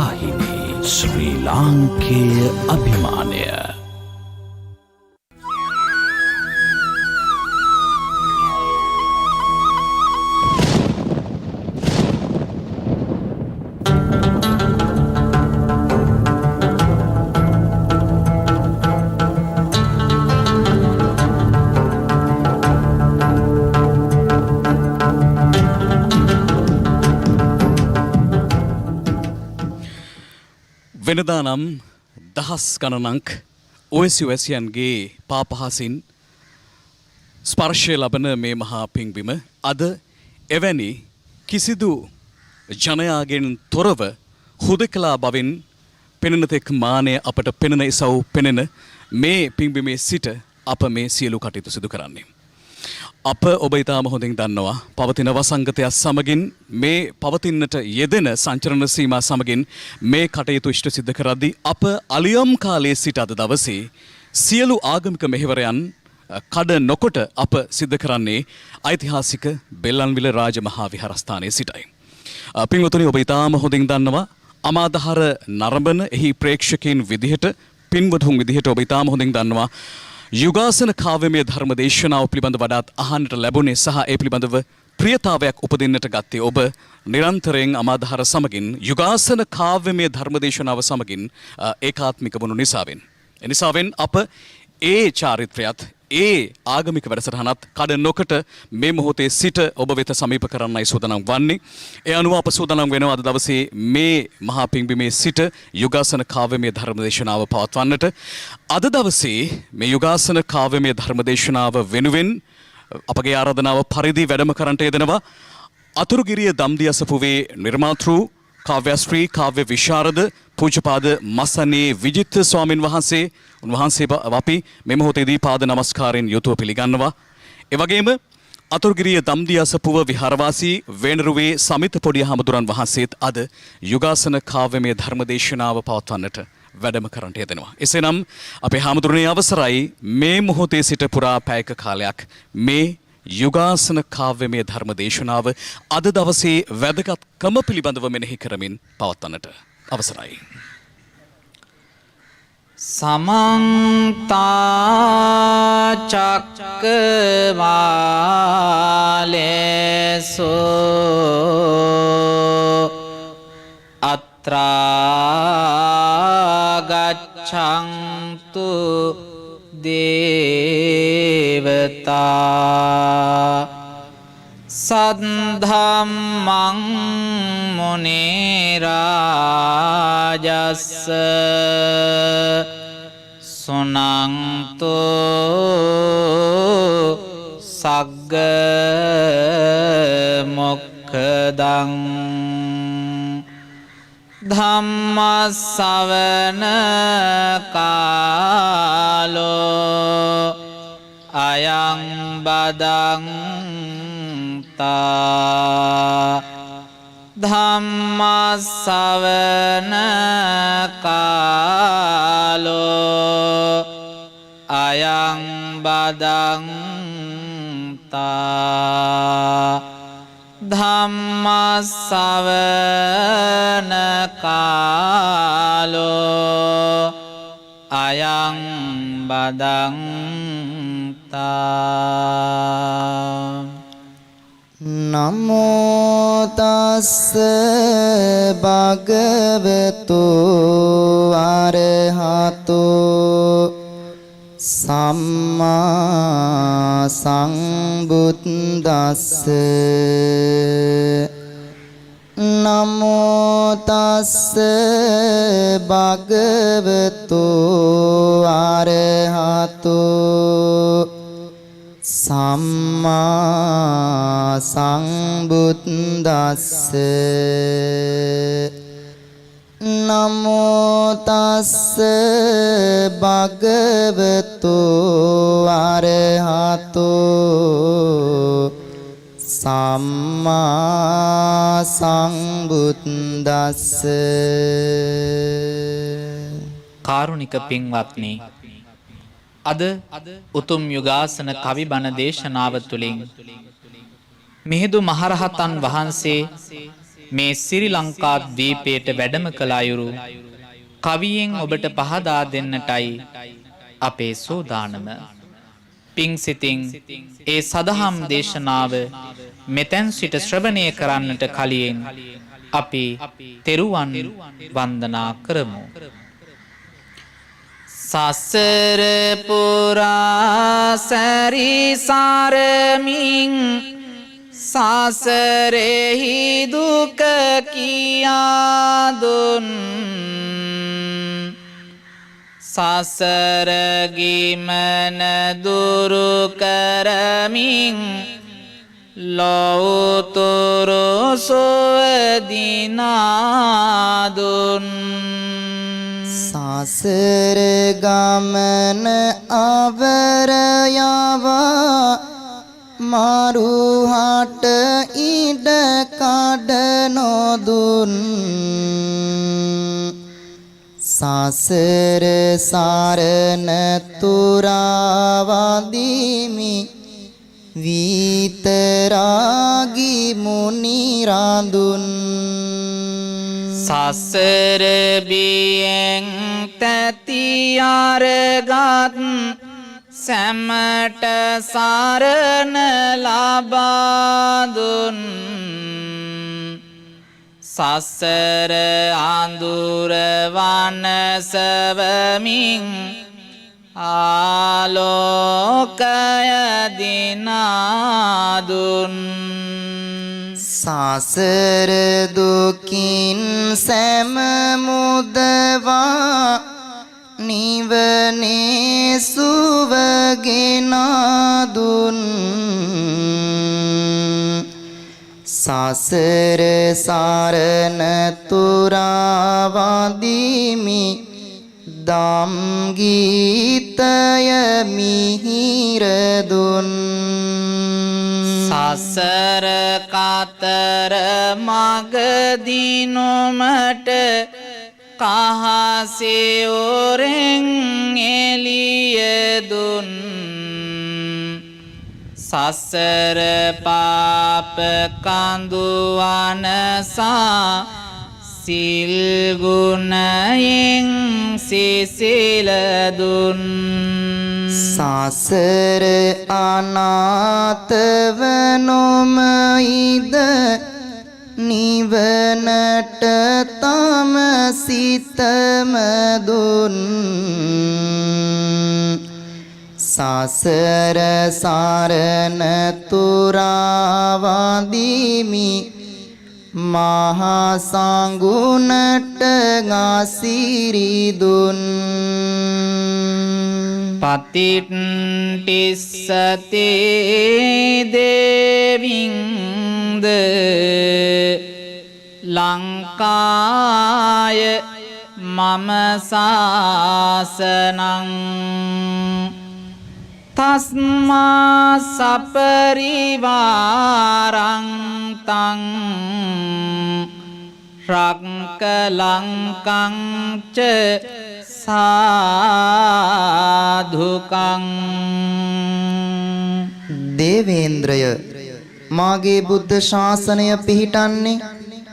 රූපවාහිනී ශ්‍රී ලාංකේය අභිමානය. වෙනදා නම් දහස් ගණනක් ඔයසිවැසියන්ගේ පාපහසින් ස්පර්ශය ලබන මේ මහා පිංබිම අද එවැනි කිසිදු ජනයාගෙන් තොරව හුදකලා බවින් පෙනෙන තෙක් මානය අපට පෙනෙන ඉසව් පෙනෙන මේ පිංබිමේ සිට අප මේ සියලු කටයුතු සිදු කරන්නේ. අප ඔබ ඉතාම හොඳින් දන්නවා පවතින වසංගතයක් සමගින් මේ පවතින්නට යෙදෙන සංචරණ සීමා සමගින් මේ කටයුතු ඉෂ්ට සිද්ධ කරද්දී අප අලියම් කාලයේ සිට අද දවසේ සියලු ආගමික මෙහෙවරයන් කඩ නොකොට අප සිද්ධ කරන්නේ ඓතිහාසික බෙල්ලන්විල රාජමහා විහාරස්ථානයේ සිටයි. පින්වතුනි ඔබ ඉතාම හොඳින් දන්නවා අමාදහර නරඹන එහි ප්‍රේක්ෂකයන් විදිහට පින්වතුන් විදිහට ඔබ ඉතාම හොඳින් දන්නවා යුගාසන කාව්‍යමය ධර්ම දේශනාව පිළිබඳ වඩාත් අහන්නට ලැබුණේ සහ ඒ පිළිබඳව ප්‍රියතාවයක් උපදින්නට ගත්තේ ඔබ නිරන්තරයෙන් අමාදහර සමගින් යුගාසන කාව්‍යමය ධර්ම දේශනාව සමගින් ඒකාත්මික වුණු නිසාවෙන්. එනිසාවෙන් අප ඒ චාරිත්‍රයත් ඒ ආගමික වැඩසටහනත් කඩ නොකට මේ මොහොතේ සිට ඔබ වෙත සමීප කරන්නයි සූදානම් වන්නේ. ඒ අනුව අප සූදානම් වෙනවා අද දවසේ මේ මහා පිංබිමේ සිට යුගාසන කාව්‍යමය ධර්ම දේශනාව පවත්වන්නට. අද දවසේ මේ යුගාසන කාව්‍යමය ධර්ම දේශනාව වෙනුවෙන් අපගේ ආරාධනාව පරිදි වැඩම කරන්නට යෙදෙනවා අතුරුගිරිය දම්දියසපුවේ නිර්මාතෘ කාව්‍යශ්‍රී කාව්‍ය විශාරද පූජ්‍යපාද මසනේ විජිත් ස්වාමින් වහන්සේ උන්වහන්සේ අපි මේ මොහොතේදී පාද නමස්කාරයෙන් යුතුව පිළිගන්නවා. ඒ වගේම අතුරුගිරිය දම්දියසපුව විහාරවාසී වේනරුවේ සමිත පොඩි හාමුදුරන් වහන්සේත් අද යුගාසන කාව්‍යමය ධර්ම දේශනාව පවත්වන්නට වැඩම කරන්නට යෙදෙනවා. එසේනම් අපේ හාමුදුරනේ අවසරයි මේ මොහොතේ සිට පුරා පැයක කාලයක් මේ යුගාසන කාව්‍යමය ධර්ම දේශනාව අද දවසේ වැදගත්කම පිළිබඳව මෙනෙහි කරමින් පවත්වන්නට අවසරයි. සමන්තා චක්කවාලේසු අත්‍රා ගච්ඡන්තු දේවතා සද්ධම්මං මුනි රාජස්ස සුනන්තු සග්ග මොක්ඛදං ධම්ම ශ්‍රවණ කාලෝ අයං බදන්තා ධම්ම ශ්‍රවණ කාලෝ අයං බදන්තා ධම්ම ශ්‍රවණ කාලෝ අයං බදන්තා නමෝ තස්ස භගවතු අරහතෝ සම්මා සම්බුද්දස්ස නමෝ තස්ස භගවතු අරහතෝ සම්මා සම්බුද්දස්ස නමෝ තස්ස භගවතු අරහතෝ සම්මා සම්බුද්දස්ස. කාරුණික පින්වත්නි, අද උතුම් යුගාසන කවි බණ දේශනාව තුළින් මිහිඳු මහරහතන් වහන්සේ මේ ශ්‍රී ලංකා දීපයට වැඩම කළ අයුරු කවියෙන් ඔබට පහදා දෙන්නටයි අපේ සෝදානම. පිං සිතින් ඒ සදහම් දේශනාව මෙතැන් සිට ශ්‍රවණය කරන්නට කලින් අපි තෙරුවන් වන්දනා කරමු. සසර පුරා සැරිසරමින් සසරෙහි දුක කියා දුන් සසර ගිමන දුරු කරමින් ලෞතුරු සුවදිනා දුන් සසර ගමන අවර යවා මරුහට ඉඩ කඩ නොදුන් සසර සරණ තුරාවදිමි විතරාගි මුනි රඳුන් සසර බියෙන් තැති අරගත් සැමට සරණ ලබා දුන් සසර අඳුර වනසවමින් ආලෝකය දිනා දුන් සසර දුකින් සැම මුදවා නිවනේ සුවගෙනා දුන් සසර සරණ තුරාවදිමි දම් ගීතය මිහිර දුන් සසර කතර මග දිනුමට කහසෙවුරෙන් එළිය දුන් සසර පාප කඳු අනසා සිල් ගුණයෙන් සිසිල දුන් සසර අනාථව නොමයිද නිවනට තම සිතම දුන් සසර සරණ තුරාවදිමි මහා සංගුණට ගසිරි දුන් පතිට්ඨිස්සතේ දේවින්ද ලංකාය මම සාසනං තස්මා සපරිවාරං තං රක්ක ලංකං ච සාධුකං දේවේන්ද්‍රය මාගේ බුද්ධ ශාසනය පිහිටන්නේ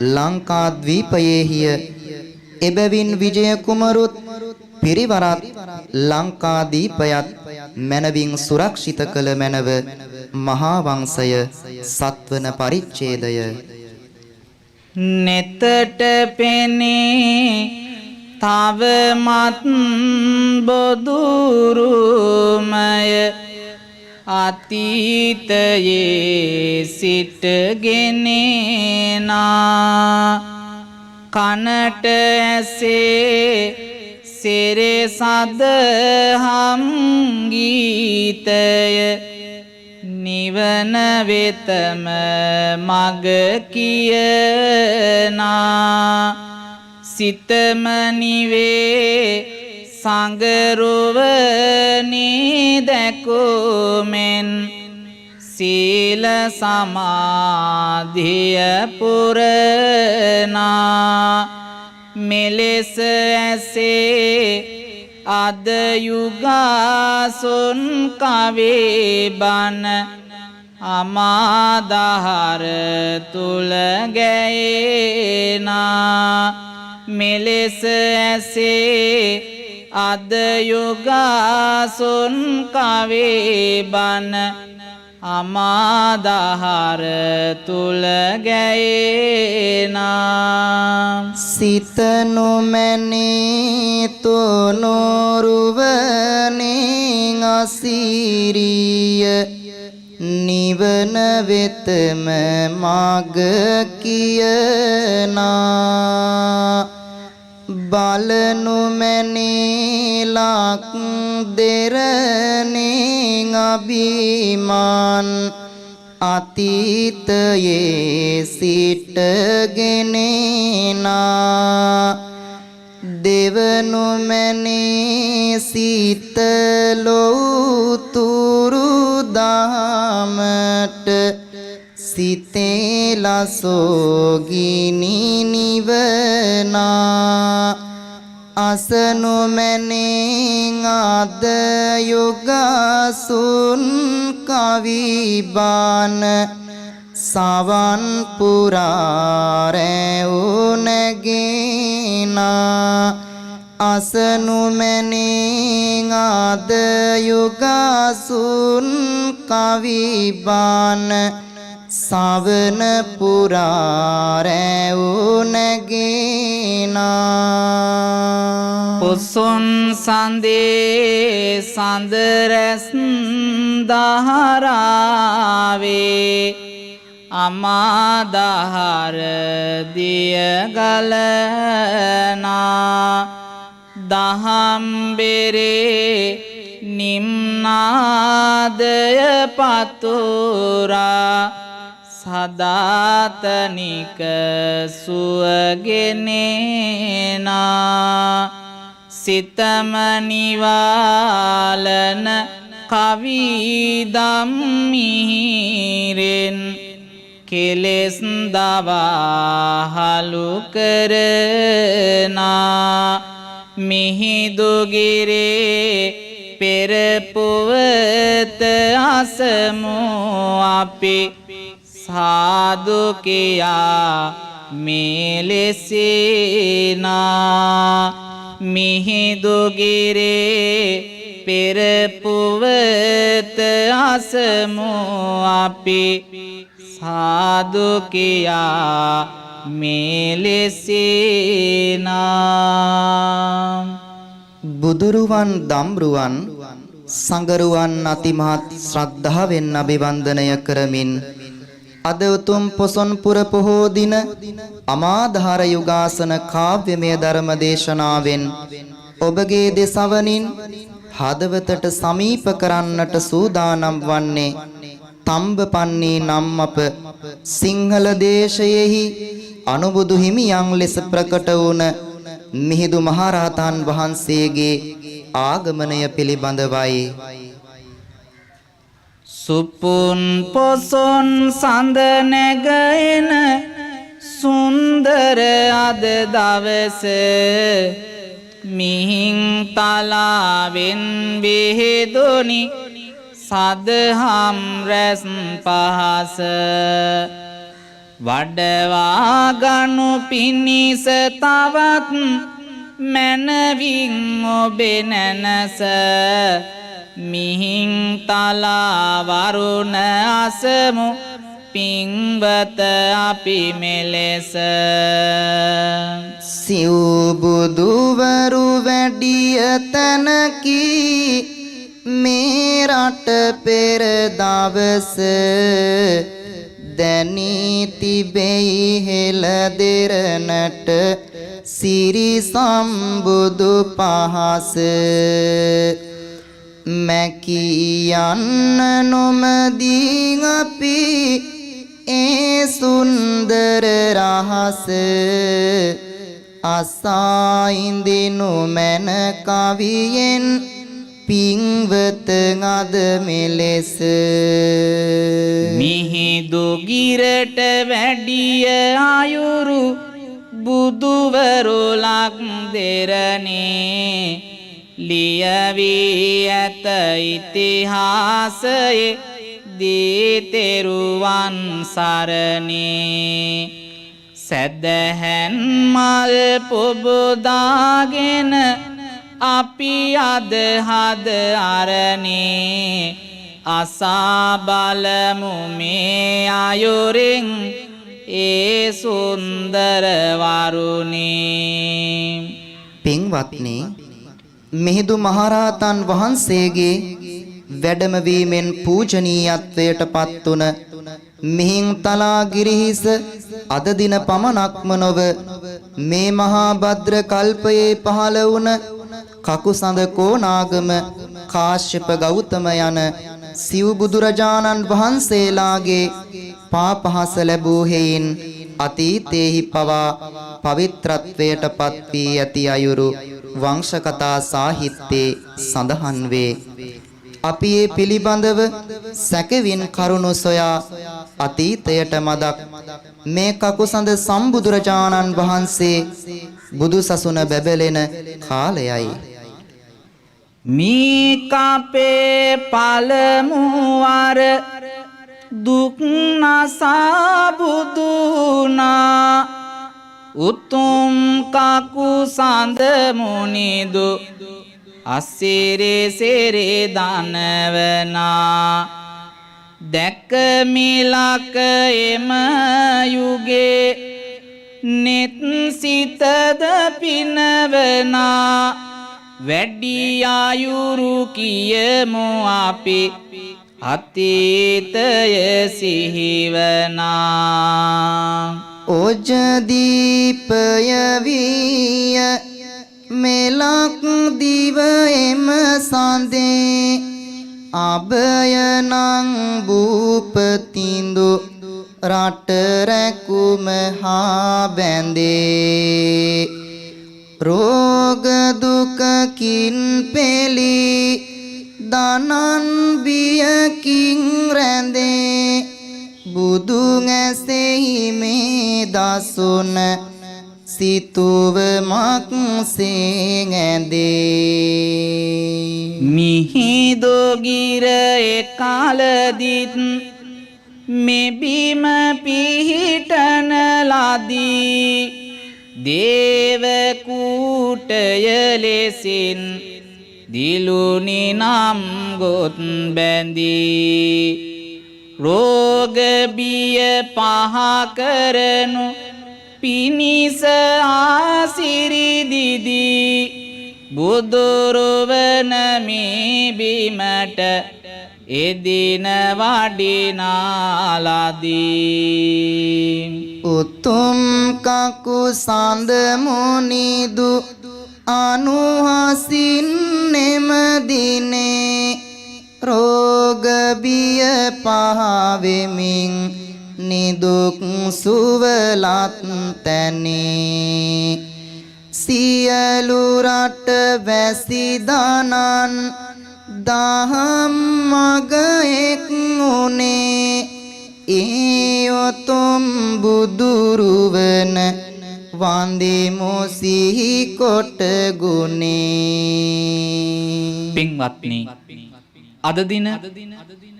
ලංකාද්වීපයේහිය එබැවින් විජය කුමරුත් පිරිවරත් ලංකාදීපයත් මැනවින් සුරක්ෂිත කළ මැනව මහා වංශය සත්වන පරිච්ඡේදය නෙතට පෙනේ තවමත් බොදුරුමය අතීතයේ සිටගෙනනා කනට ඇසේ සිරසදහම් ගීතය නිවන වෙතම මග කියනා සිතම නිවේ සංගරුවනී දැකුමෙන් සීල සමාධිය පුරනා මෙලෙස ඇසේ අද යුගාසුන් කවේ බණ අමාදහර තුල ගැයේනා මෙලෙස ඇසේ අද යුගාසුන් කවේ බන අමාදහර තුල ගැයේනා සිත නොමැනී තොනොරුවනේ අසිරිය නිවන වෙතම මග කියනා බලනු මැනීලක් දෙරණේ අභිමාන් අතීතයේ සිටගෙනනා දෙවනු මැනී සිතලොතුරු දාමට සිතේ ලසෝගිනි නිවනා අසනු මැනේ අද යුගසුන් කවිබාන සවන් පුරා රැවුනගිනා අසනු මැනේ අද යුගසුන් කවිබාන සවන පුරා රැවුනගිනා පුසුන් සඳේ සඳ රැස් දහරාවේ අමාදහර දිය ගලනා දහම් බෙරේ නිම්නාදය පතුරා සදාතනික සුවගෙනනා සිතම නිවාලන කවිදම් මිහිරෙන් කෙලෙස් දවාහලු කරනා මිහිදුගිරේ පෙරපුවත අසමු අපි සාදු කියා මෙලෙසිනා මිහිදුගිරේ පෙරපුවත අසමු අපි සාදු කියා මෙලෙසිනා බුදුරුවන් දම්රුවන් සංගරුවන් අතිමහත් ශ්‍රද්ධාවෙන් අභිවන්දනය කරමින් අද උතුම් පොසොන්පුර පොහෝ දින අමාදහර යුගාසන කාව්‍යමය ධර්ම දේශනාවෙන් ඔබගේ දෙසවනින් හදවතට සමීප කරන්නට සූදානම් වන්නේ තම්බපන්නී නම් අප සිංහල දේශයෙහි අනුබුදු හිමියන් ලෙස ප්‍රකට වුණ මිහිඳු මහරහතන් වහන්සේගේ ආගමනය පිළිබඳවයි. සුපුන් පොසොන් සඳ නැගෙන සුන්දර අද දවස මිහින් තලාවෙන් විහිදුනි සදහම් රැස් පහස වඩවා ගනු පිණිස තවත් මැනවින් ඔබේ නැනස මිහින් තලා වරුණ අසමු පින්වත අපි මෙලෙස සිව් බුදුවරු වැඩිය තැනකි මේ රට පෙර දවස දැනී තිබෙයි හෙළ දෙරණට සිරි සම්බුදු පහස මැකී යන්න නොමදී අපි ඒ සුන්දර රහස අසා ඉඳිනු මැන කවියෙන් පින්වත අද මෙලෙස මිහිඳු ගිරට වැඩිය ආයුරු බුදුවරු ලක් දෙරණේ ලියවී ඇත ඉතිහාසයේ දීතෙරුවන් සරණේ සැදැහැන් මල් පුබුදාගෙන අපි අද හද අරණේ අසා බලමු මේ අයුරින් ඒ සුන්දර වරුණේ. පින්වත්නි, මිහිඳු මහරහතන් වහන්සේගේ වැඩමවීමෙන් පූජනීයත්වයට පත්වන මිහින්තලා ගිරිහිස අද දින පමණක්ම නොව මේ මහා භද්‍ර කල්පයේ පහළ වුණ කකුසඳ කෝනාගම කාශ්‍යප ගෞතම යන සිව් බුදුරජාණන් වහන්සේලාගේ පාපහස ලැබූ හේයින් අතීතයේහි පවා පවිත්‍රත්වයට පත් වී ඇති අයුරු වංශකථා සාහිත්‍යයේ සඳහන් වේ. අපි ඒ පිළිබඳව සැකවින් කරුණු සොයා අතීතයට මදක් මේ කකුසඳ සම්බුදුරජාණන් වහන්සේ බුදුසසුන බැබලෙන කාලයයි. මේ කපේ පළමුවර දුක් නසා බුදුනා උතුම් කකුසඳ මුනිදු අසිරේ සිරේ දනවනා දැක මිලක එම යුගේ නෙත් සිතද පිනවනා වැඩි ආයුරු කියමු අපි අතීතය සිහිවනා. ඕජ දීපය විය මෙලක් දිව එම සඳේ අභයනං භූපතින්දු රට රැකුම හා බැඳේ රෝග දුකකින් පෙළි දනන් බියකින් රැඳේ බුදුන් ඇසෙහි මේ දසුන සිතුවමක් සේඟැඳේ. මිහිඳු ගිර එකලදිත් මෙබිම පිහිටන ලදී දේව කූටය ලෙසින් දිලුනි නම් ගොත් බැඳී රෝග බිය පහ කරනු පිනිස ආසිරිදිදී බුදුරුවන මේ බිමට එදින වඩිනාලදී උතුම් කකුසඳ මුනිදු අනුහසින් නෙම දිනේ රෝග බිය පහවෙමින් නිදුක් සුවලත් තැනේ සියලු රට වැසි දනන් දහම් මග එක් උනේ ඒ උතුම් බුදුරුවන වන්දිමු සිහි කොට ගුණේ. පින්වත්නි, අද දින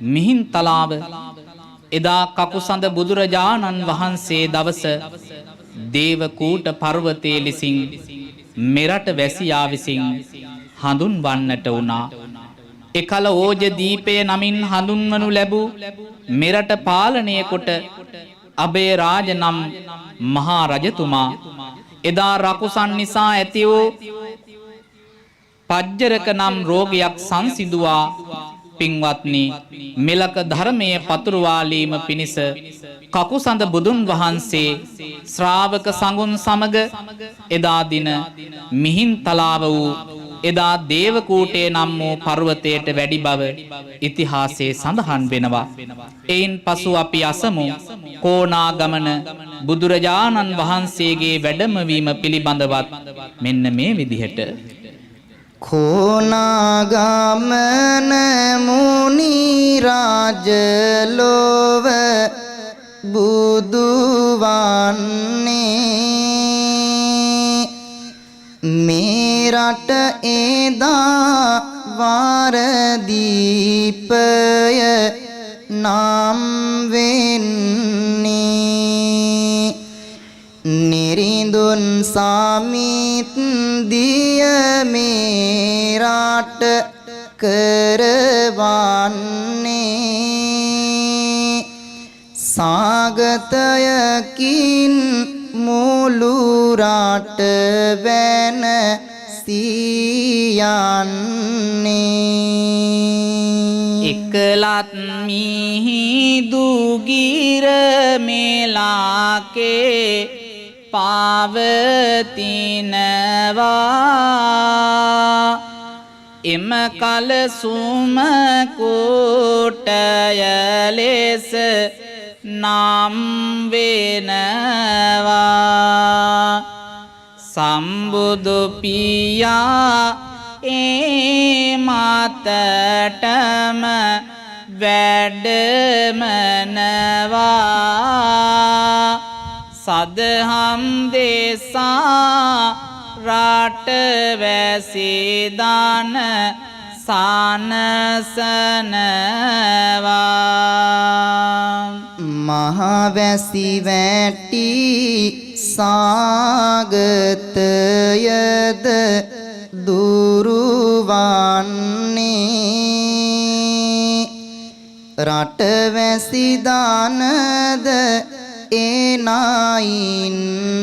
මිහින්තලාව එදා කකුසඳ බුදුරජාණන් වහන්සේ දවස දේවකූට පර්වතයේ ලෙසින් මෙරට වැසියා විසින් හඳුන්වන්නට වුණා. එකල ඕජ දීපය නමින් හඳුන්වනු ලැබූ මෙරට පාලනය කොට අබේ රාජ නම් මහා රජතුමා එදා රකුසන් නිසා ඇති වූ පජ්ජරක නම් රෝගයක් සංසිඳුවා. පින්වත්නි, මෙලක ධර්මයේ පතුරවාලීම පිණිස කකුසඳ බුදුන් වහන්සේ ශ්‍රාවක සංඝුන් සමග එදා දින මිහින්තලාව වූ එදා දේවකූටේ නම් වූ පර්වතයට වැඩි බව ඉතිහාසයේ සඳහන් වෙනවා. එයින් පසු අපි අසමු කෝනාගමන බුදුරජාණන් වහන්සේගේ වැඩමවීම පිළිබඳවත් මෙන්න මේ විදිහට. කෝනාගමන මුනි රාජ ලොව බුදු වන්නේ මේ රට එදා වාර දීපය නම් වෙන්නේ නිරිඳුන් සාමිත් දිය මේ රට කරවන්නේ සාගතයකින් මුළු රට වැන සියන්නේ එකලත් මිහිදු ගිර මෙලාකේ පවතිනවා එම කල සුම කෝටය ලෙස නම් වෙනවා සම්බුදු පියා ඒ මතටම වැඩමනවා සදහම් දේසා රට වැසී දාන සානසනවා මහවැසි වැටි සාගතයද දුරුවන්නේ රටවැසි දානද එනයින්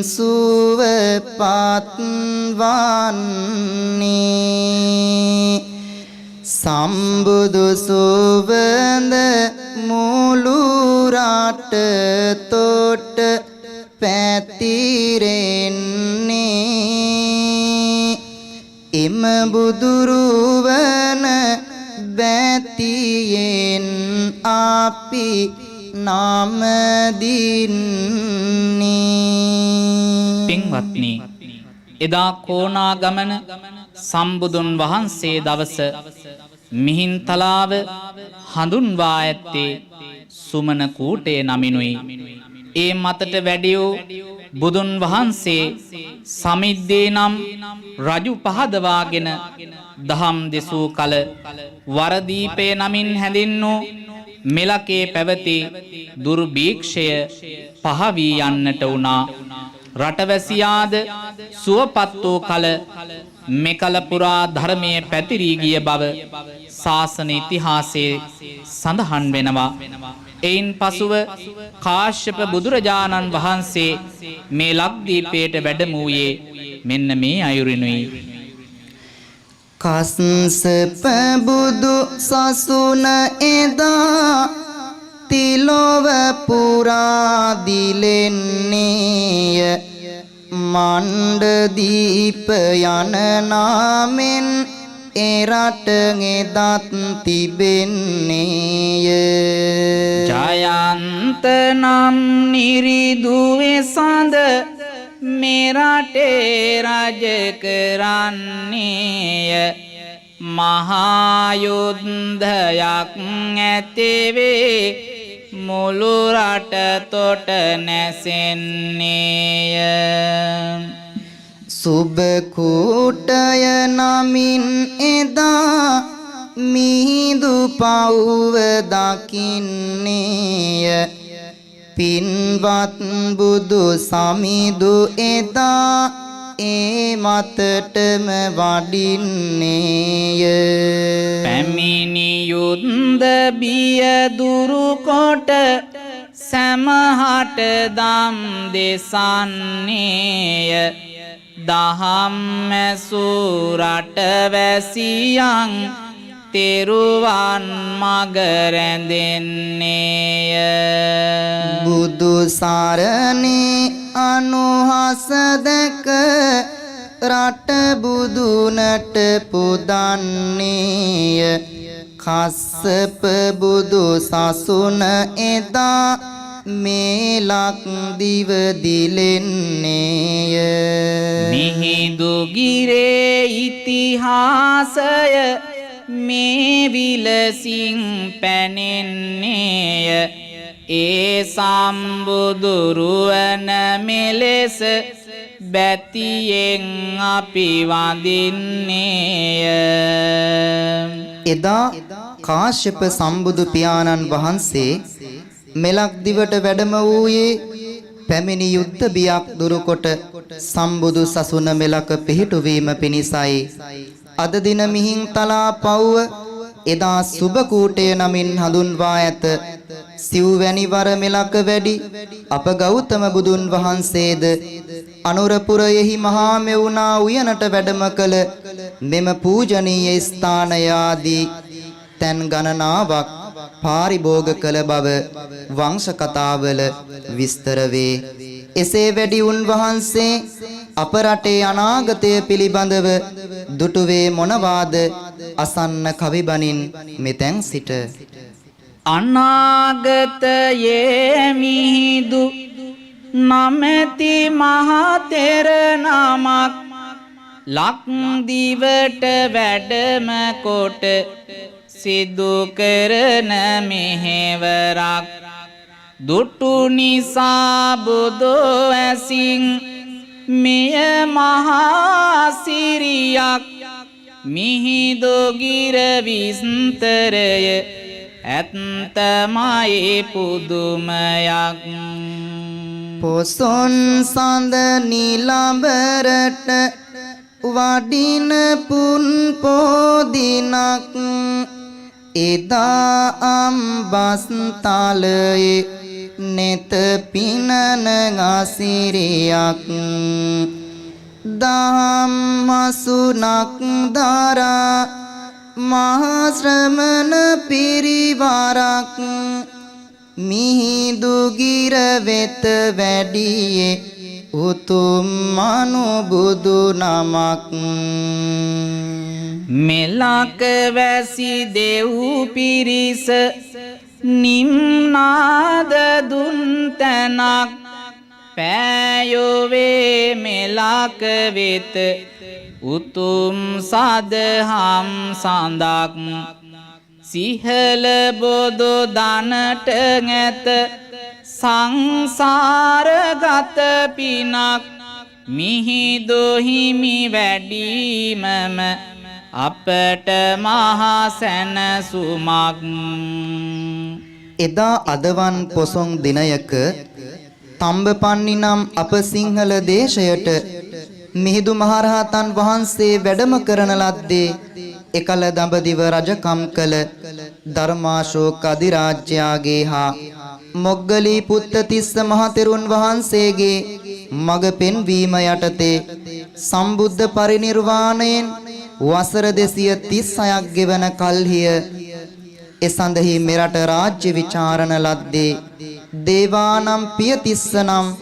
සුවපත් වන්නේ සම්බුදු සුවඳ මුළු රට තොට පැතිරෙන්නේ එම බුදුරුවන බැතියෙන් අපි නම දින්නේ පින්වත්නි එදා කොණාගමන සම්බුදුන් වහන්සේ දවස මිහින්තලාව හඳුන්වා ඇත්තේ සුමන කූටේ නමිනුයි ඒ මතට වැඩියෝ බුදුන් වහන්සේ සමිද්දේ නම් රජු පහදවාගෙන දහම් දෙසූ කල වරදීපේ නමින් හැඳින්වූ මෙලකේ පැවති දුර්භීක්ෂය පහවී යන්නට වුණා රටවැසියාද සුවපත් වූ කල මෙකල පුරා ධර්මයේ පැතිරී ගිය බව ශාසන ඉතිහාසයේ සඳහන් වෙනවා එයින් පසුව කාශ්‍යප බුදුරජාණන් වහන්සේ මේ ලක්දීපයට වැඩමූයේ මෙන්න මේ අයුරිනුයි කස්සප බුදු සසුන එදා තිලොව පුරා දිලෙන්නේය මණ්ඩදීප යන නාමෙන් එරට ගෙදත් තිබෙන්නේය ජයන්ත නම් නිරිදුවේ සඳ මෙරටේ රජ කරන්නේය මහා යුද්ධයක් ඇතිවේ මුළු රට තොට නැසෙන්නේය සුබකූටය නමින් එදා මිහිඳු පව්ව දකින්නේය පින්වත් බුදු සමිඳු එදා ඒ මතටම වඩින්නේය පැමිණි යුද්ධ බිය දුරු කොට සමහට දම් දෙසන්නේය දහම් මැසූ රටවැසියන් තෙරුවන් මග රැඳෙන්නේය බුදු සරණේ අනුහස දැක රට බුදුනට පුදන්නේය කස්සප බුදු සසුන එදා මේ ලක්දිව දිලෙන්නේය මිහිඳු ගිරේ ඉතිහාසය මේ විලසින් පැනෙන්නේය ඒ සම්බුදුරුවන මෙලෙස බැතියෙන් අපි වඳින්නේය එදා කාශ්‍යප සම්බුදු පියාණන් වහන්සේ මෙලක් දිවට වැඩම වූයේ පැමිණි යුද්ධ බියක් දුරුකොට සම්බුදු සසුන මෙලක පිහිටුවීම පිණිසයි. අද දින මිහින්තලා පව්ව එදා සුබ කූටය නමින් හඳුන්වා ඇත. සිව්වැනි වර මෙලක වැඩි අප ගෞතම බුදුන් වහන්සේද අනුරපුරයෙහි මහා මෙවුනා උයනට වැඩම කළ මෙම පූජනීය ස්ථානයාදී තැන් ගණනාවක් පාරිභෝග කළ බව වංශ කතාවල විස්තර වේ. එසේ වැඩි උන්වහන්සේ අප රටේ අනාගතය පිළිබඳව දුටුවේ මොනවාද අසන්න කවිබණින් මෙතැන් සිට. අනාගතයේ මිහිදු නමැති මහතෙර නමක් ලක්දිවට වැඩම කොට සිදු කරන මෙහෙවරක් දුටු නිසා බුදු ඇසින් මෙය මහා සිරියක් මිහිදු ගිර විස්තරය ඇත්තමයි පුදුමයක්. පොසොන් සඳ නිලඹරට වඩින පුන් පොදිනක් එදා අම්බස් තලයේ නෙත පිනන අසිරියක් දහම් මසුනක් දරා මහා ශ්‍රමණ පිරිවරක් මිහිදු ගිර වෙත වැඩියේ උතුම් අනුබුදු නමක්. මෙලක වැසි දෙව් පිරිස නිම්නාද දුන් තැනක් පෑයොවේ මෙලක වෙත උතුම් සදහම් සඳක් සිහල බොදු දනට ඇත සංසාරගත පිනක් මිහිදු හිමි වැඩීමම අපට මහා සැනසුමක්. එදා අදවන් පොසොන් දිනයක තම්බපන්නි නම් අප සිංහල දේශයට මිහිඳු මහරහතන් වහන්සේ වැඩම කරන ලද්දේ එකල දඹදිව රජකම් කළ ධර්මාශෝක අධිරාජ්‍යයාගේ හා මොග්ගලී පුත්තතිස්ස මහතෙරුන් වහන්සේගේ මග පෙන්වීම යටතේ සම්බුද්ධ පරිනිර්වාණයෙන් වසර 236ක් ගෙවන කල්හිය එසඳෙහි මෙරට රාජ්‍ය විචාරණ ලද්දේ දේවානම් පියතිස්ස නම්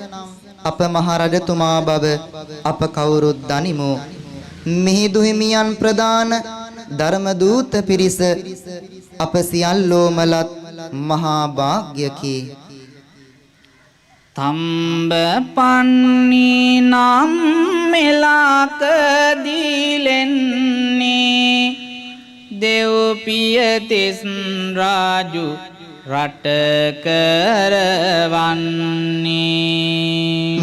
අප මහරජතුමා බව අප කවුරුත් දනිමු. මිහිඳු හිමියන් ප්‍රදාන ධර්ම දූත පිරිස අප සියල්ලෝමලත් මහා භාග්‍යකි. තම්බපන්නි නම් මෙලක දීලෙන්නේ දෙව්පියතිස් රාජු රට කරවන්නේ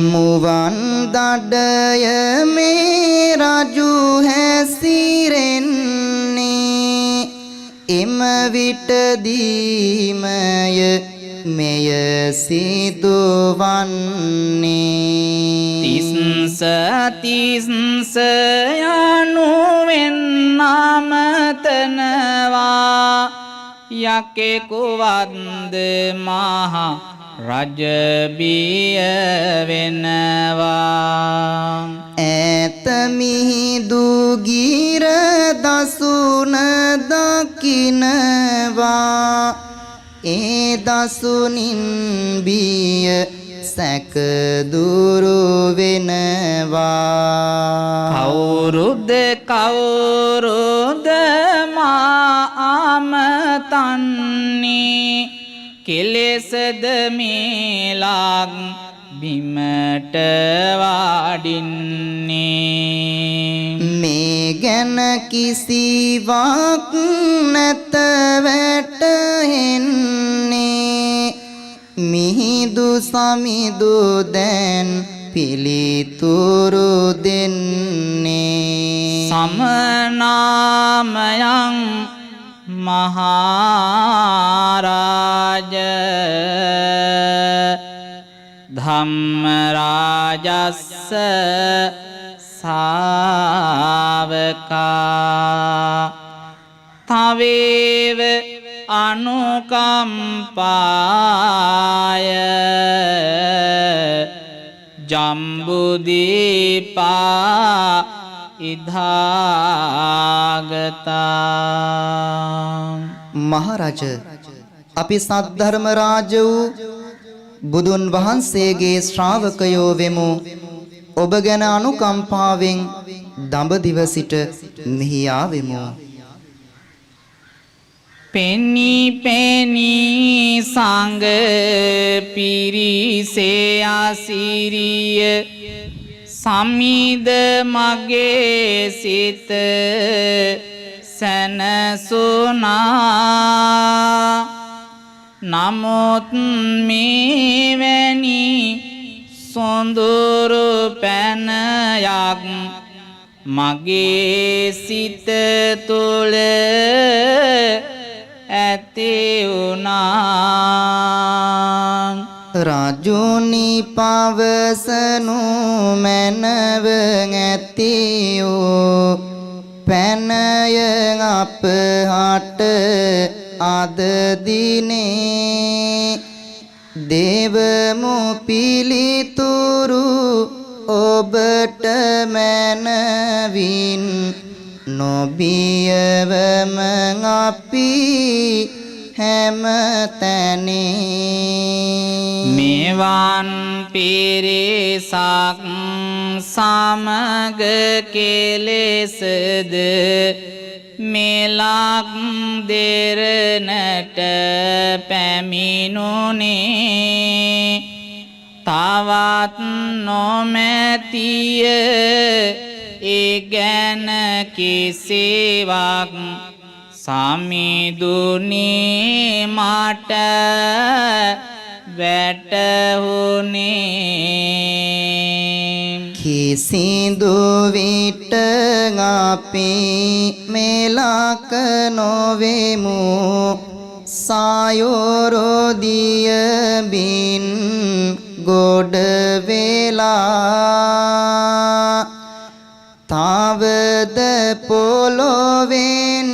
මුවන් දඩය මේ රජු හැසිරෙන්නේ එම විටදීමය මෙය සිදුවන්නේ තිස්ස තිස්ස යනුවෙන් නමතනවා යකෙකු වන්ද මහා රජබිය වෙනවා ඈත මිහිඳු ගිර දසුන දකිනවා ඒ දසුනින් බිය සැක දුරු වෙනවා කවුරුද මා අමතන්නේ කෙලෙසද මේලක් බිමට වඩින්නේ මේ ගැන කිසිවක් නැත වැටහෙන්නේ මිහිඳු සමිඳු දැන් පිළිතුරු දෙන්නේ සමනාමයන් මහරාජ ධම්මරාජස්ස සාවකා තවේව අනුකම්පාය ජම්බුදීපා ඉදාගතා මහරජ අපි සද්ධර්ම රාජ වූ බුදුන් වහන්සේගේ ශ්‍රාවකයෝ වෙමු. ඔබ ගැන අනුකම්පාවෙන් දඹදිව සිට මෙහි ආවෙමු. පෙනී පෙනී සංග පිරිසේ අසිරිය සමිද මගේ සිත සැනසුනා නමුත් මෙවැනි සොඳුරු පැනයක් මගේ සිත තුළ ඇති වුණා රාජුනි පවසනු මැනව ඇතියෝ පැනය අප හට අද දිනේ දේවමු පිළිතුරු ඔබට මැනවින් නොබියවම අපි හැම තැනේ මෙවන් පිරිසක් සමග කෙලෙසද මෙලක් දෙරනට පැමිණුනේ තවත් නොමැතිය ඒ ගැන කිසිවක් සමිඳුනේ මට වැටහුනේ කිසිදු විට අපි මෙලක නොවෙමු සායෝරෝදිය බින් ගොඩ වෙලා තවද පොළොවෙන්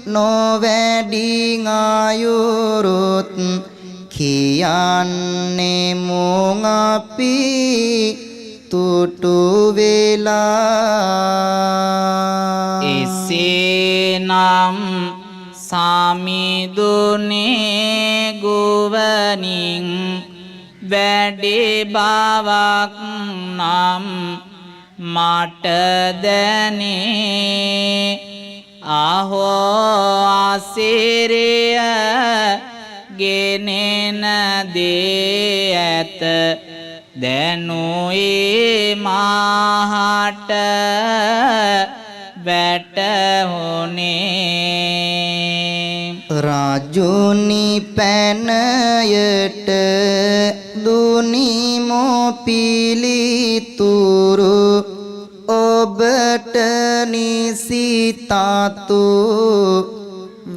නොවැඩි ආයුරුත් කියන්නේ මුං අපි තුටු වෙලා එසේනම් සමිඳුනේ ගුවනින් වැඩි බවක් නම් මට දැනේ අහෝ අසිරිය ගෙනෙන දේ ඇත දැනුයේ මාහට වැටහුනේ රාජුනි පැනයට දුනි මොපිලිතුරු ඔබට නිසිතතු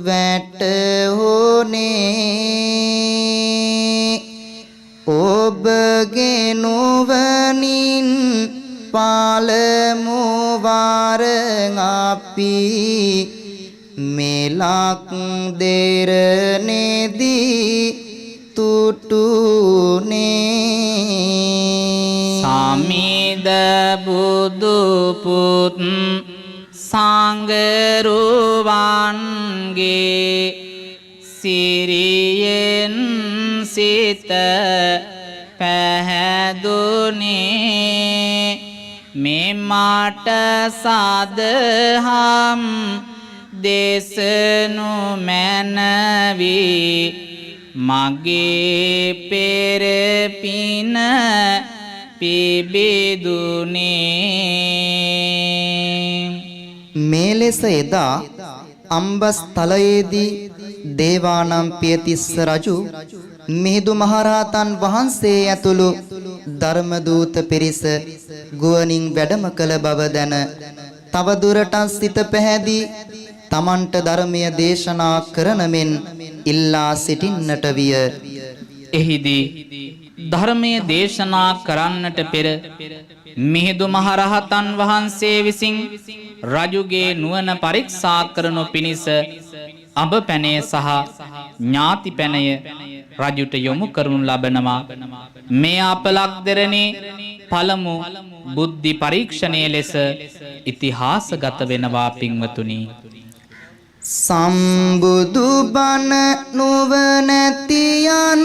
වැටහුනේ ඔබගේ නුවණින් පළමු වාර අපි මෙලක් දෙරනේදී තුටුනේ සමිද බුදු පුත් සංගරුවන්ගේ සිරියෙන් සිත පැහැදුනේ මෙමට සදහම් දේශනු මැනවි මගේ පෙර පින පිබිදුනේ මේ ලෙස එදා අම්බස්තලයේදී දේවානම්පියතිස්ස රජු මිහිඳු මහරහතන් වහන්සේ ඇතුළු ධර්මදූත පිරිස ගුවනින් වැඩම කළ බව දැන තව දුරටත් සිත පැහැදී තමන්ට ධර්මය දේශනා කරන මෙන් ඉල්ලා සිටින්නට විය. එහිදී ධර්මය දේශනා කරන්නට පෙර මිහිඳු මහරහතන් වහන්සේ විසින් රජුගේ නුවණ පරීක්ෂා කරනු පිණිස අඹ පැනය සහ ඥාති පැනය රජුට යොමු කරනු ලබනවා. මේ අපලක් දෙරණේ පළමු බුද්ධි පරීක්ෂණයේ ලෙස ඉතිහාසගත වෙනවා පින්වතුනි. සම්බුදු බණ නුවණැතියන්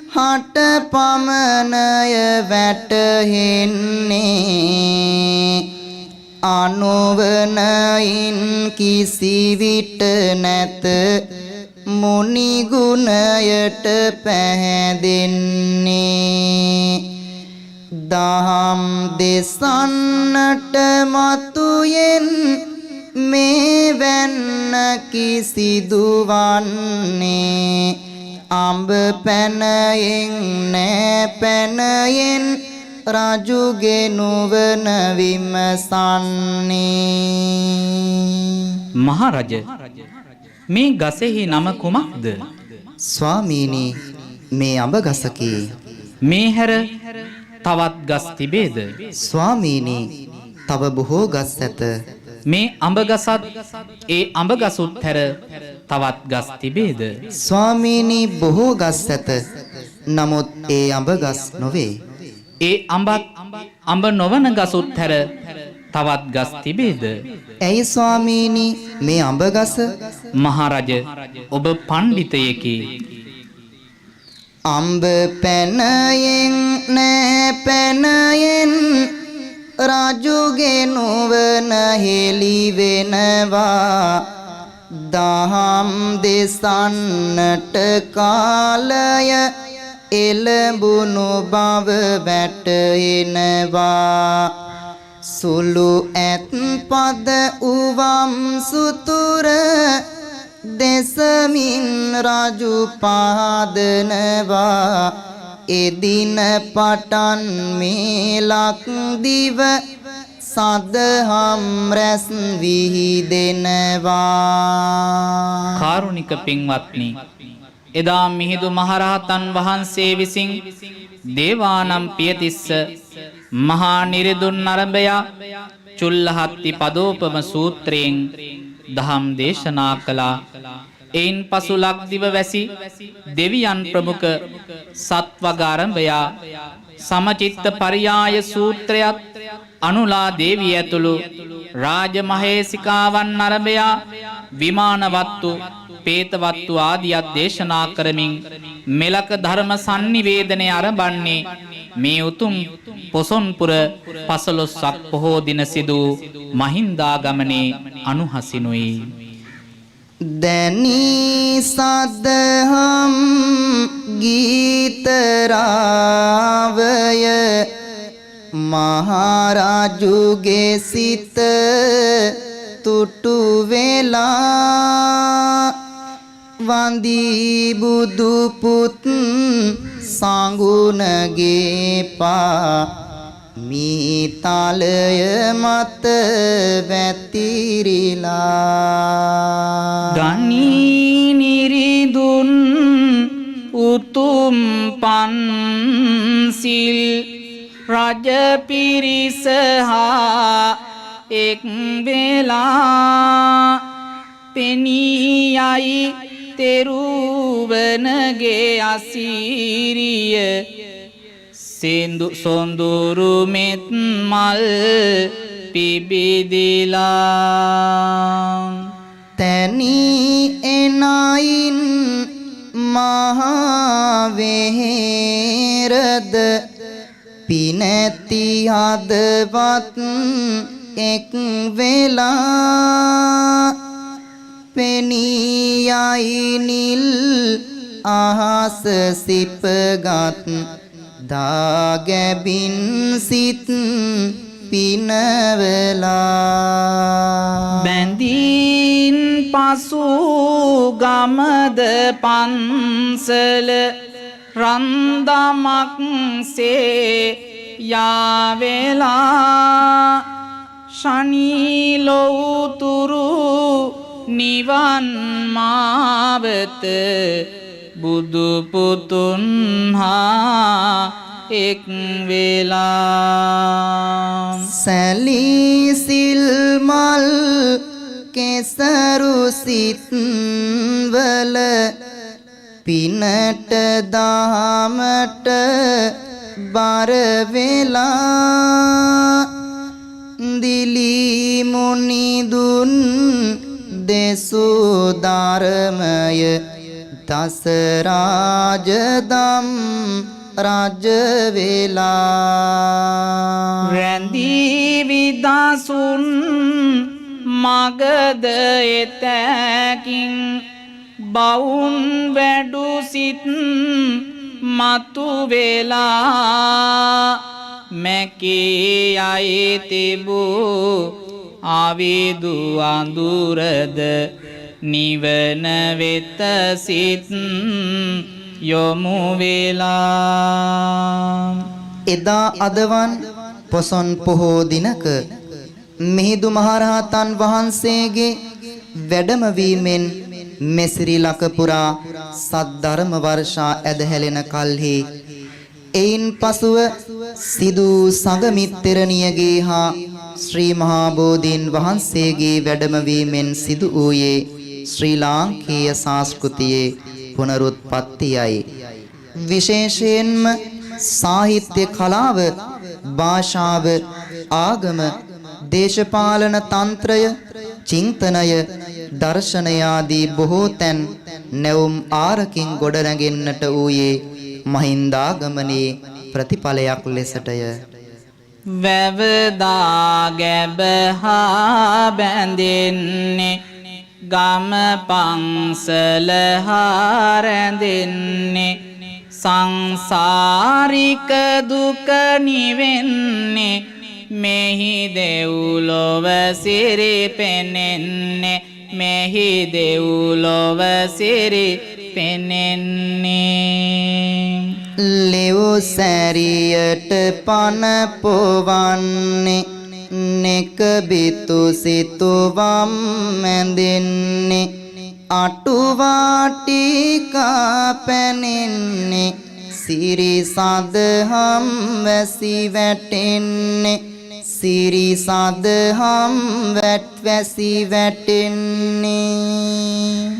හට පමනය වැටහෙන්නේ අනුවණයින් කිසිවිට නැත මුනි ගුණයට පැහැදෙන්නේ දහම් දෙසන්නට මතුයෙන් මේ වැන්න කිසිදු වන්නේ අඹ පැනයෙන් නෑ පැනයෙන් රජුගේ නුවණ විමසන්නේ. මහරජ මේ ගසෙහි නම කුමක්ද? ස්වාමීනි මේ අඹ ගසකි. මේ හැර තවත් ගස් තිබේද? ස්වාමීනි තව බොහෝ ගස් ඇත. මේ අඹ ගසත් ඒ අඹ ගසුත් හැර තවත් ගස් තිබේද? ස්වාමීනි බොහෝ ගස් ඇත. නමුත් ඒ අඹ ගස් නොවේ. ඒ අඹත් අඹ නොවන ගසුත් හැර තවත් ගස් තිබේද? ඇයි ස්වාමීනි මේ අඹ ගස? මහරජ ඔබ පණ්ඩිතයෙකි. අඹ පැනයෙන් නෑ පැනයෙන් රජුගේ නුවණ හෙළි වෙනවා දහම් දෙසන්නට කාලය එළඹුණු බව වැටහෙනවා සුළු ඇත් පද උවම් සුතුර දෙසමින් රජු පාදනවා එදින පටන් මේ ලක්දිව සදහම් රැස් විහිදෙනවා. කාරුණික පින්වත්නි, එදා මිහිඳු මහරහතන් වහන්සේ විසින් දේවානම් පියතිස්ස මහා නිරිදුන් නරඹයා චුල්ලහත්ති පදෝපම සූත්‍රයෙන් දහම් දේශනා කළා. එයින් පසු ලක්දිව වැසි දෙවියන් ප්‍රමුඛ සත්වගාරඹයා සමචිත්ත පරියාය සූත්‍රයත් අනුලා දේවිය ඇතුළු රාජමහේසිකාවන් නරඹයා විමානවත්තු පේතවත්තු ආදියත් දේශනා කරමින් මෙලක ධර්ම sannivedanaye ආරම්භන්නේ මේ උතුම් පොසොන්පුර 15ක් පොහෝ දින සිදු මහින්දාගමනේ අනුහසිනුයි. දැනී සදහම් ගීතරාවය මහරජුගේ සිත තුටු වෙලා වන්දී බුදු පුත් සංගුණගේ පා මීතලය මත වැතිරිලා ගනී නිරිදුන් උතුම් පන්සිල් රජ පිරිස හා එක් වෙලා පෙනියයි තෙරුවනගේ අසීරිය සොඳුරු මෙත් මල් පිබිදිලා තැනී එනයින් මහාවෙහෙරද පිනැති හදවත් එක් වෙලා පෙනියයි නිල් අහස සිපගත් දාගැබින් සිත් පිනවලා බැඳීන් පසු ගමද පන්සල රන්දමක් සේ යාවෙලා ශනී ලොවුතුරු නිවන් මාවත බුදු පුතුන් හා එක් වෙලා සැලී සිල් මල් කෙසරු සිත් වල පිනට දහමට බර වෙලා දිලි මුනි දුන් දෙසූ ධර්මය දස රාජදම් රාජ වෙලා රැඳී විදසුන් මගද එතැකින් බවුන් වැඩු සිත් මතු වෙලා මැකේ අය තිබූ ආවිදු අඳුරද නිවන වෙත සිත් යොමු වෙලා එදා අදවන් පොසොන් පොහෝ දිනක මිහිඳු මහරහතන් වහන්සේගේ වැඩමවීමෙන් මෙසිරි ලක පුරා සද්ධර්ම වර්ෂා ඇදහැලෙන කල්හි එයින් පසුව සිදු සංගමිත්තරණියගේ හා ශ්‍රී මහා බෝධීන් වහන්සේගේ වැඩමවීමෙන් සිදු වූයේ ශ්‍රී ලාංකීය සංස්කෘතියේ පුනරුත්පත්තියයි. විශේෂයෙන්ම සාහිත්‍ය කලාව, භාෂාව, ආගම, දේශපාලන තන්ත්‍රය, චින්තනය, දර්ශනය ආදී බොහෝ තැන් නැවුම් ආරකින් ගොඩනැගෙන්නට වූයේ මහින්දාගමනයේ ප්‍රතිඵලයක් ලෙසටය. වැවදා ගැබ හා බැඳෙන්නේ ගම පන්සල හා රැඳෙන්නේ සංසාරික දුක නිවෙන්නේ මෙහි දෙව්ලොව සිරි පෙනෙන්නේ මෙහි දෙව්ලොව සිරි පෙනෙන්නේ ලෙව් සැරියට පන පොවන්නේ නෙක බිතු සිතුවම් මැඳෙන්නේ අටුවාටිකා පැනෙන්නේ සිරි සදහම් වැසි වැටෙන්නේ සිරි සදහම් වැසි වැටෙන්නේ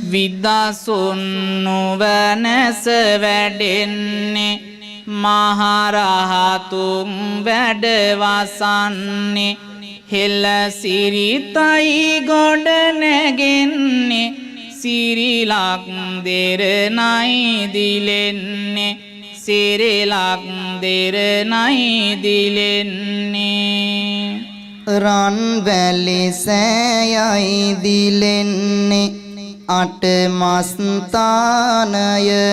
විදසුන් නුවණැස වැඩෙන්නේ මහරහතුන් වැඩ වසන්නේ හෙළ සිරිතයි ගොඩ නැගෙන්නේ සිරිලක් දෙරණයි දිලෙන්නේ සිරිලක් දෙරණයි දිලෙන්නේ රන් වැලි සෑයයි දිලෙන්නේ අට මස්තානය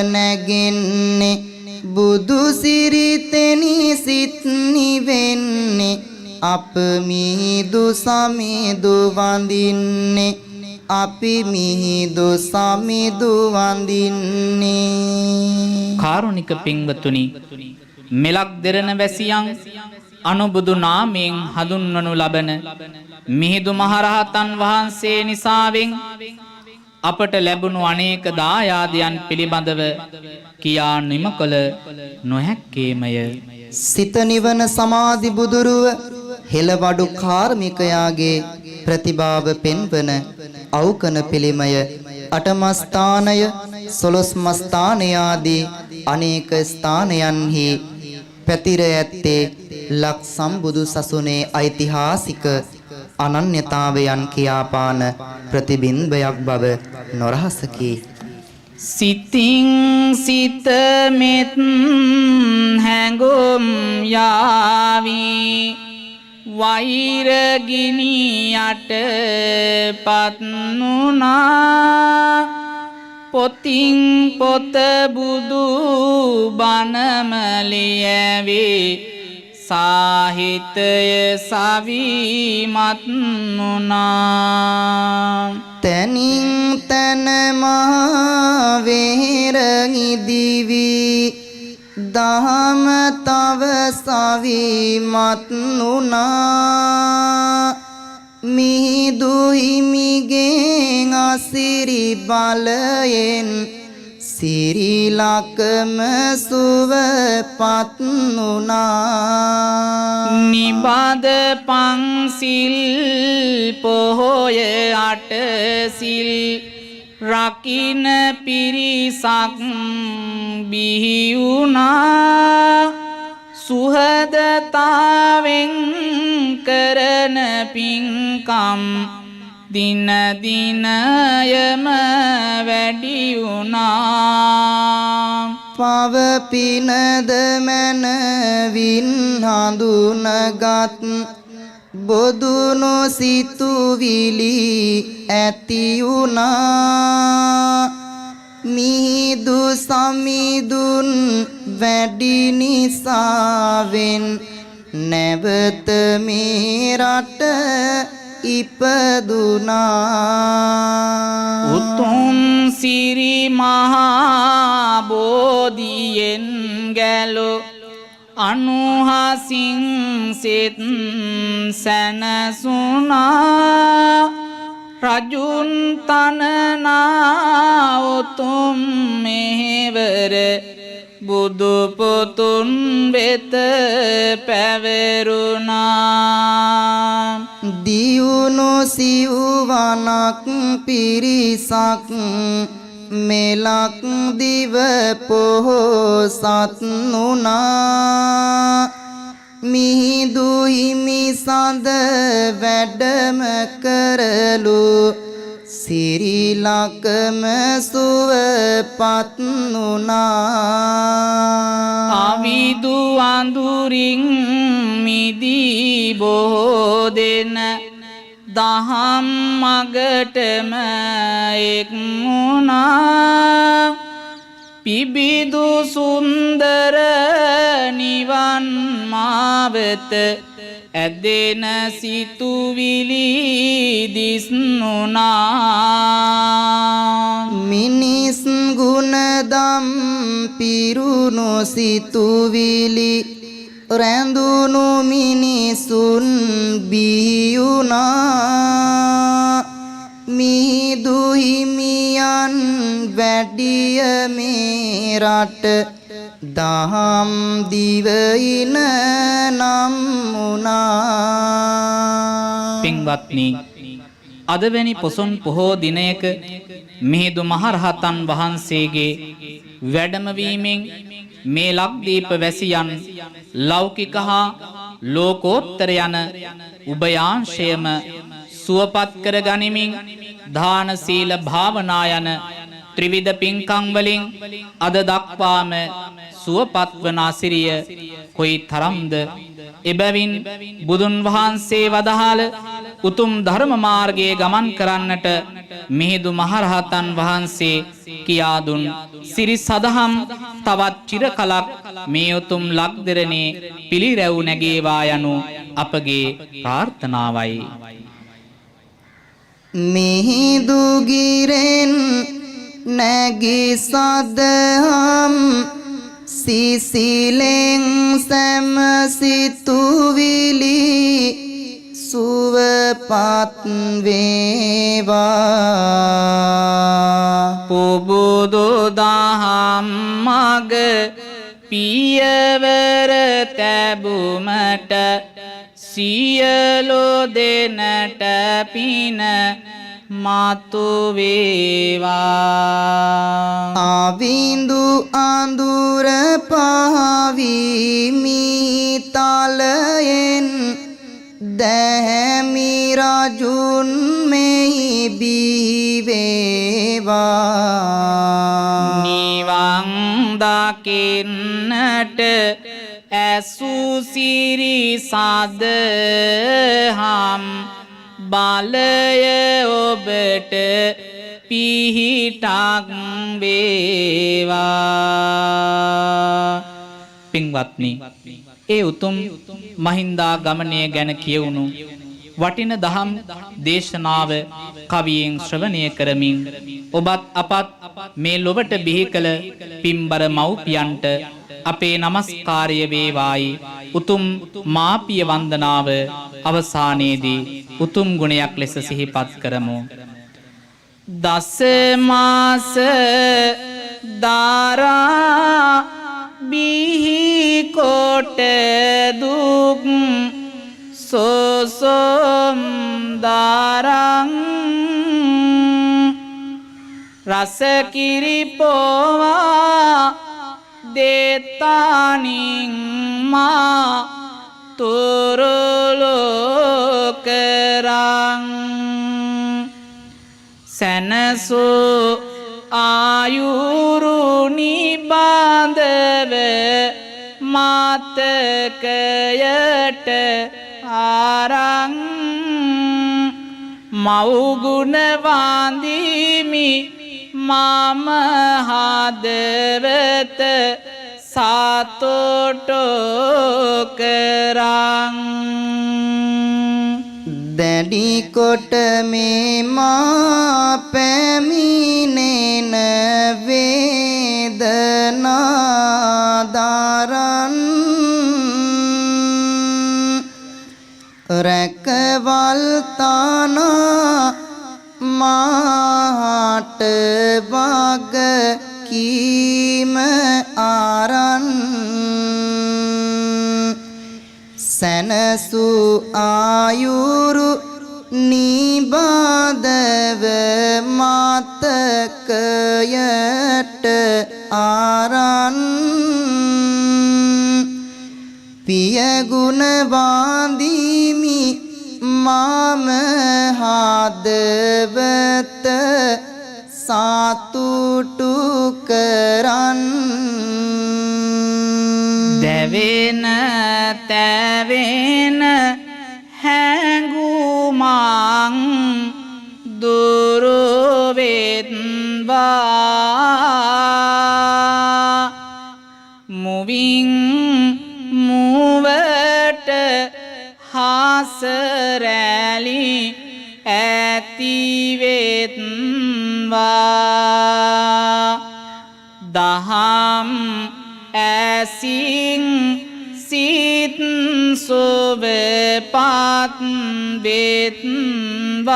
නැගෙන්නේ බුදු සිරිතෙනි සිත් නිවෙන්නේ අප මිහිඳු සමිඳු වඳින්නේ අපි මිහිඳු සමිඳු වඳින්නේ කාරුණික පින්වතුනි මෙලක් දෙරණ වැසියන් අනුබුදු නාමයෙන් හඳුන්වනු ලබන මිහිඳු මහරහතන් වහන්සේ නිසාවෙන් අපට ලැබුණු අනේක දායාදයන් පිළිබඳව කියා නිම කළ නොහැක්කේමය. සිත නිවන සමාධි බුදුරුව හෙළවඩු කාර්මිකයාගේ ප්‍රතිභාව පෙන්වන අවකන පිළිමය අටමස්ථානය සොළොස්මස්ථානය ආදී අනේක ස්ථානයන්හි පැතිර ඇත්තේ ලක් සම්බුදු සසුනේ ඓතිහාසික අනන්‍යතාවයන් කියාපාන ප්‍රතිබිම්බයක් බව නොරහසකි. සිතින් සිත මෙත් හැඟුම් යාවි වෛරගිනි යට පත්නුනා පොතින් පොත බුදු බණමලියවේ සාහිත්‍ය සවිමත් නුනා තනින් තන මහ වේරඟි දිවි දහම තව සවිමත් නුනා මිහිඳු හිමිගෙන් අස සිරි බලයෙන් සිරිලකම සුවපත් වුණා නිබඳ පන්සිල් පොහොය අටසිල් රකින්න පිරිසක් බිහි වුණා සුහදතාවෙන් කරන පින්කම් දින දිනයම වැඩි වුණා පව පිනද මනවින් හඳුනගත් බොදුනු සිතුවිලි ඇති වුණා මිහිදු සමිඳුන් වැඩි නිසාවෙන් නැවත මේ රට ඉපදුනා උතුම් සිරි මහා බෝධියෙන් ගැලෝ අනුහසින් සිත සැනසුනා රජුන් තනනා උතුම් මෙහෙවර බුදු පුතුන් වෙත පැවරුණා දියුණු සිව්වනක් පිරිසක් මෙලක් දිව පොහොසත් වුණා මිහිඳු හිමි සඳ වැඩම කරලු සිරිලකම සුවපත් වුණා අවිදු අඳුරින් මිදී බොහෝ දෙන දහම් මගටම එක් වුණා පිබිදු සුන්දර නිවන් මාවත ඇදෙන සිතුවිලි දිස්නුනා මිනිස් ගුණදම් පිරුණු සිතුවිලි රැඳුණු මිනිසුන් බිහිවුණා මිහිඳු හිමියන් වැඩිය මේ රට දහම් දිවයින නම් වුණා පින්වත්නි අදවැනි පොසොන් පොහෝ දිනයක මිහිඳු මහරහතන් වහන්සේගේ වැඩමවීමෙන් මේ ලක්දීප වැසියන් ලෞකික හා ලෝකෝත්තර යන උභයාංශයම සුවපත් කර ගනිමින් දාන සීල භාවනා යන ත්‍රිවිධ පින්කම් වලින් අද දක්වාම සුවපත් වන අසිරිය කොයි තරම්ද එබැවින් බුදුන් වහන්සේ වදාළ උතුම් ධර්ම මාර්ගයේ ගමන් කරන්නට මිහිඳු මහරහතන් වහන්සේ කියා දුන් සිරි සදහම් තවත් චිර කලක් මේ උතුම් ලක්දෙරණේ පිළිරැව් නැගේවා යනු අපගේ ප්‍රාර්ථනාවයි මිහිඳු ගිරෙන් නැගි සදහම් සිසිලෙන් සැමසිතුවිලි සුවපත් වේවා පුබුදු දහම් මග පියවර තැබුමට සියලු දෙනට පින මතු වේවා අවිඳු අඳුර පාවිමි තලයෙන් දැහැමි රජුන් මෙහි බිහිවේවා නිවන් දකින්නට ඇසු සිරි සදහම් බලය ඔබට පිහිටක් වේවා පින්වත්නි ඒ උතුම් මහින්දාගමනය ගැන කියවුණු වටින දහම් දේශනාව කවියෙන් ශ්‍රවණය කරමින් ඔබත් අපත් මේ ලොවට බිහි කළ පින්බර මව්පියන්ට අපේ නමස්කාරය වේවායි උතුම් මාපිය වන්දනාව අවසානයේදී උතුම් ගුණයක් ලෙස සිහිපත් කරමු දස මාස දාරා බිහි කොට දුක් සෝසොම් දාරං රස කිරි පොවා දේතානින් මා තුරුලෝකරං සැනසූ ආයුරු නිබඳව මාතකයට ආරං මව්ගුණ වන්දිමි මම හදවත සතුටු කරං දැඩි කොට මේ මා පැමිණෙන වේදනා දරන් රැකවල් තනා මාට වග කීම ආරන් සැනසු ආයුරු නිබඳව මතකයට ආරන් පියගුණ වන්දිමි මම හදවත සතුටු කරන් දැවෙන තැවෙන හැඟුමං දුරුවෙත්වා මුවින් මුවට හාසරැලි ඇතිවෙත්වා දහම් ඇසින් සිත් සුවපත් වෙත්වා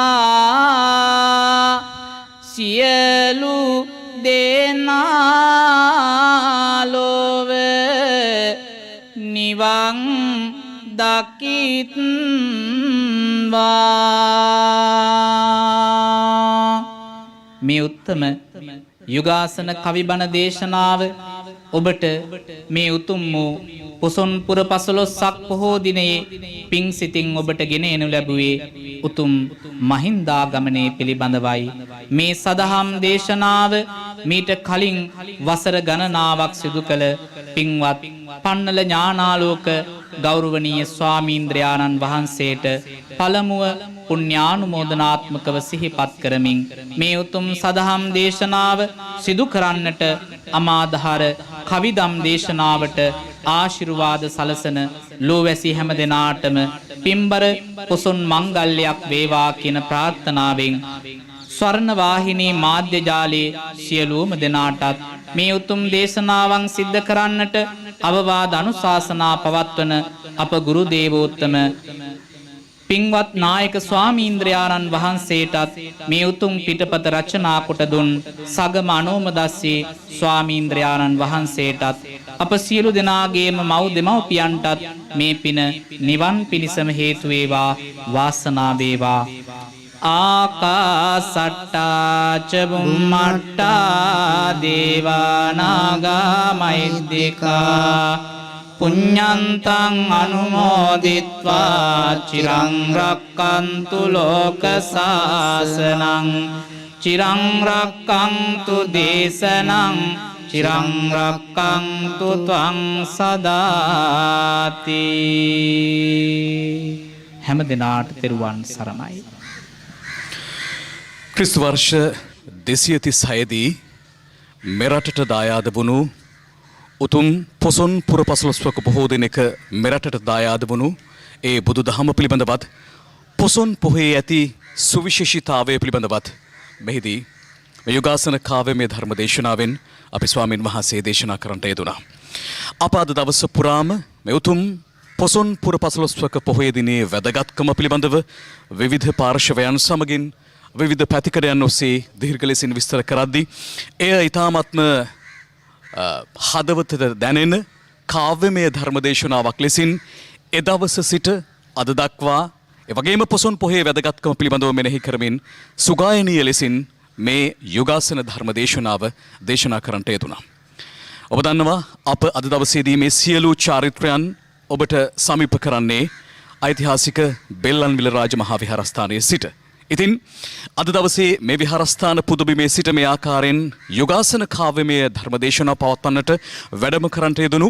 සියලු දෙනා ලොව නිවන් දකිත්වා මේ උත්තම යුගාසන කවිබණ දේශනාව ඔබට මේ උතුම් වූ පොසොන්පුර 15ක් පොහෝ දිනයේ පිං සිතින් ඔබට ගෙන එනු ලැබුවේ උතුම් මහින්දාගමනයේ පිළිබඳවයි. මේ සදහම් දේශනාව මීට කලින් වසර ගණනාවක් සිදු කළ පින්වත් පන්නල ඥානාලෝක ගෞරවනීය ස්වාමීන්ද්‍රයාණන් වහන්සේට පළමුව පුණ්‍යානුමෝදනාත්මකව සිහිපත් කරමින් මේ උතුම් සදහම් දේශනාව සිදු කරන්නට අමාදහර කවිදම් දේශනාවට ආශිර්වාද සලසන ලෝවැසි හැම දෙනාටම පින්බර පොසොන් මංගල්‍යයක් වේවා කියන ප්‍රාර්ථනාවෙන් ස්වර්ණ වාහිනී මාධ්‍ය ජාලයේ සියලුම දෙනාටත් මේ උතුම් දේශනාවන් සිද්ධ කරන්නට අවවාද අනුශාසනා පවත්වන අප ගුරු දේවෝත්තම පින්වත් නායක ස්වාමීන්ද්‍රයාණන් වහන්සේටත් මේ උතුම් පිටපත රචනා කොට දුන් සගම අනෝමදස්සී ස්වාමීන්ද්‍රයාණන් වහන්සේටත් අප සියලු දෙනාගේම මව් දෙමව්පියන්ටත් මේ පින නිවන් පිණිසම හේතු වේවා වාසනාව වේවා ආකාසට්ටා ච බුම්මට්ටා දේවා නාග මහිද්దికා පුඤ්ඤන්තං අනුමෝදිත්වා චිරං රක්칸තු ලෝක සාසනං චිරං රක්칸තු දේශනං චිරං රක්칸තු ත්වං සදාති. හැම දිනාට තෙරුවන් සරණයි. ක්‍රිස්තු වර්ෂ 236 දී මෙරටට දායාද වුණු උතුම් පොසොන් පුර 15ක බොහෝ දිනක මෙරටට දායාද වුණු ඒ බුදුදහම පිළිබඳවත් පොසොන් පොහේ ඇති සුවිශේෂීතාවය පිළිබඳවත් මෙහිදී මේ යුගාසන කාව්‍යමය ධර්ම දේශනාවෙන් අපි ස්වාමින් වහන්සේ දේශනා කරන්නට යෙදුණා. අප අද දවස පුරාම මේ උතුම් පොසොන් පුර 15ක පොහේ දිනේ වැදගත්කම පිළිබඳව විවිධ පාර්ශවයන් සමගින් විවිධ පැතිකඩයන් ඔස්සේ දීර්ඝ ලෙසින් විස්තර කරද්දී එය ඊ타මත්ම හදවතට දැනෙන කාව්‍යමය ධර්මදේශනාවක් ලෙසින් එදවස සිට අද දක්වා එවැගේම පොසොන් පොහේ වැදගත්කම පිළිබඳව මෙනෙහි කරමින් සුගායනීය ලෙසින් මේ යුගාසන ධර්මදේශනාව දේශනා කරන්නට යෙදුණා. ඔබ දන්නවා අප අද දවසේදී මේ සියලු චාරිත්‍රයන් ඔබට සමීප කරන්නේ ඓතිහාසික බෙල්ලන්විල රාජ මහා විහාරස්ථානයේ සිට. ඉතින් අද දවසේ මේ විහාරස්ථාන පුදබිමේ සිට මේ ආකාරයෙන් යුගාසන කාව්‍යමය ධර්මදේශනා පවත්වන්නට වැඩම කරන්නට යෙදුණු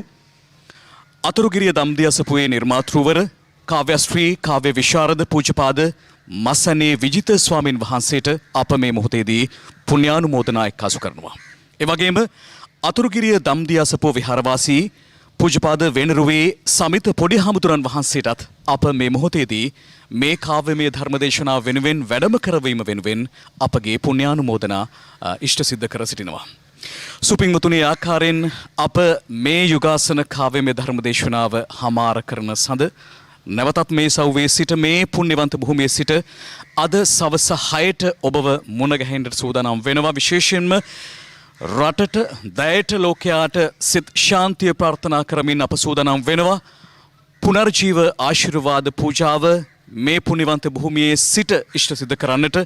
අතුරුගිරිය දම්දියසපුවේ නිර්මාතෘවර කාව්‍යශ්‍රී කාව්‍ය විශාරද පූජ්‍යපාද මස්සනේ විජිත ස්වාමින් වහන්සේට අප මේ මොහොතේදී පුණ්‍යානුමෝදනා එක්කාසු කරනවා. ඒ වගේම අතුරුගිරිය දම්දියසපුව විහාරවාසී පූජ්‍යපාද වෙනරුවේ සමිත පොඩි හාමුදුරන් වහන්සේටත් අප මේ මොහොතේදී මේ කාව්‍යමය ධර්මදේශනාව වෙනුවෙන් වැඩම කරවීම වෙනුවෙන් අපගේ පුණ්‍යානුමෝදනා ඉෂ්ට සිද්ධ කර සිටිනවා. සුපින්වතුනි ආකාරයෙන් අප මේ යුගාසන කාව්‍යමය ධර්මදේශනාව හමාර කරන සඳ නැවතත් මේ සව්වේ සිට මේ පුණ්‍යවන්ත භූමියේ සිට අද සවස 6ට ඔබව මුණ ගැහෙන්නට සූදානම් වෙනවා. විශේෂයෙන්ම රටට දයට ලෝකයාට සිත ශාන්තිය ප්‍රාර්ථනා කරමින් අප සූදානම් වෙනවා. පුනර්ජීව ආශිර්වාද පූජාව මේ පුණ්‍යවන්ත භූමියේ සිට ඉෂ්ට සිද්ධ කරන්නට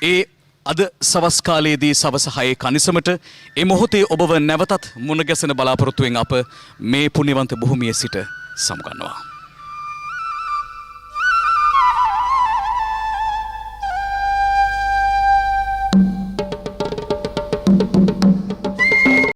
ඒ අද සවස් කාලයේදී සවස 6 කනිසමට ඒ මොහොතේ ඔබව නැවතත් මුණ ගැසෙන බලාපොරොත්තුවෙන් අප මේ පුණ්‍යවන්ත භූමියේ සිට සමුගන්නවා.